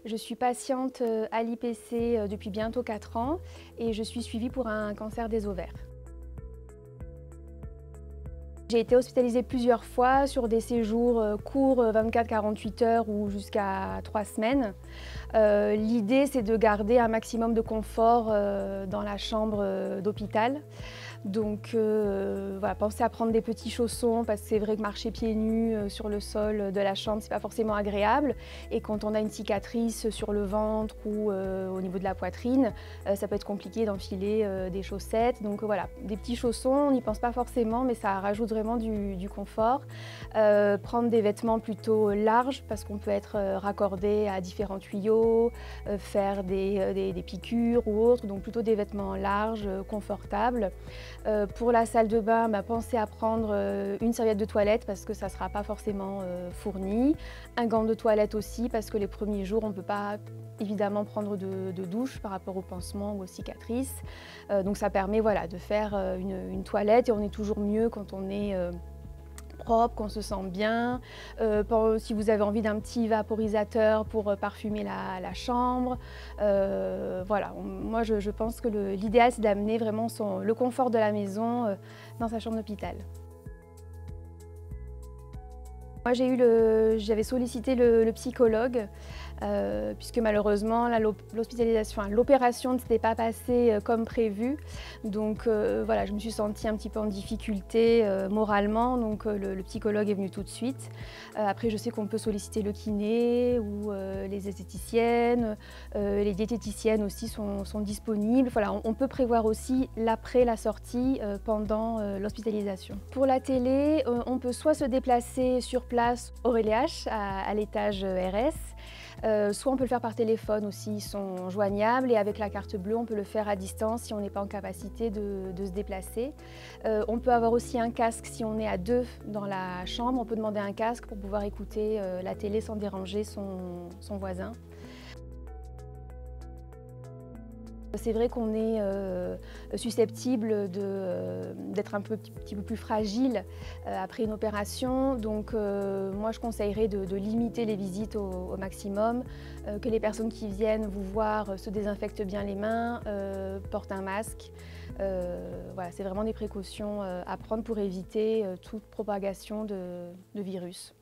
Je suis patiente à l'IPC depuis bientôt 4 ans et je suis suivie pour un cancer des ovaires. J'ai été hospitalisée plusieurs fois sur des séjours courts, 24-48 heures ou jusqu'à 3 semaines. L'idée, c'est de garder un maximum de confort dans la chambre d'hôpital. Donc voilà, pensez à prendre des petits chaussons parce que c'est vrai que marcher pieds nus sur le sol de la chambre, c'est pas forcément agréable. Et quand on a une cicatrice sur le ventre ou au niveau de la poitrine, ça peut être compliqué d'enfiler des chaussettes. Donc voilà, des petits chaussons, on n'y pense pas forcément, mais ça rajoute vraiment du confort. Prendre des vêtements plutôt larges parce qu'on peut être raccordé à différents tuyaux, faire des piqûres ou autres, donc plutôt des vêtements larges, confortables. Pour la salle de bain, pensez à prendre une serviette de toilette parce que ça ne sera pas forcément fourni. Un gant de toilette aussi parce que les premiers jours, on ne peut pas évidemment prendre de douche par rapport aux pansements ou aux cicatrices. Donc ça permet voilà, de faire une toilette et on est toujours mieux quand on est propre, qu'on se sent bien. Si vous avez envie d'un petit vaporisateur pour parfumer la chambre. Voilà, moi je pense que l'idéal c'est d'amener vraiment le confort de la maison dans sa chambre d'hôpital. Moi j'avais sollicité le psychologue puisque malheureusement l'opération ne s'était pas passée comme prévu. Donc voilà, je me suis sentie un petit peu en difficulté moralement, donc le psychologue est venu tout de suite. Après je sais qu'on peut solliciter le kiné ou les esthéticiennes, les diététiciennes aussi sont disponibles. Voilà, on peut prévoir aussi l'après la sortie pendant l'hospitalisation. Pour la télé, on peut soit se déplacer sur place au Relais H à l'étage RS, soit on peut le faire par téléphone aussi, ils sont joignables et avec la carte bleue on peut le faire à distance si on n'est pas en capacité de se déplacer. On peut avoir aussi un casque si on est à 2 dans la chambre, on peut demander un casque pour pouvoir écouter la télé sans déranger son voisin. C'est vrai qu'on est susceptible d'être un petit peu plus fragile après une opération, donc moi je conseillerais de limiter les visites au maximum, que les personnes qui viennent vous voir se désinfectent bien les mains, portent un masque. Voilà, c'est vraiment des précautions à prendre pour éviter toute propagation de virus.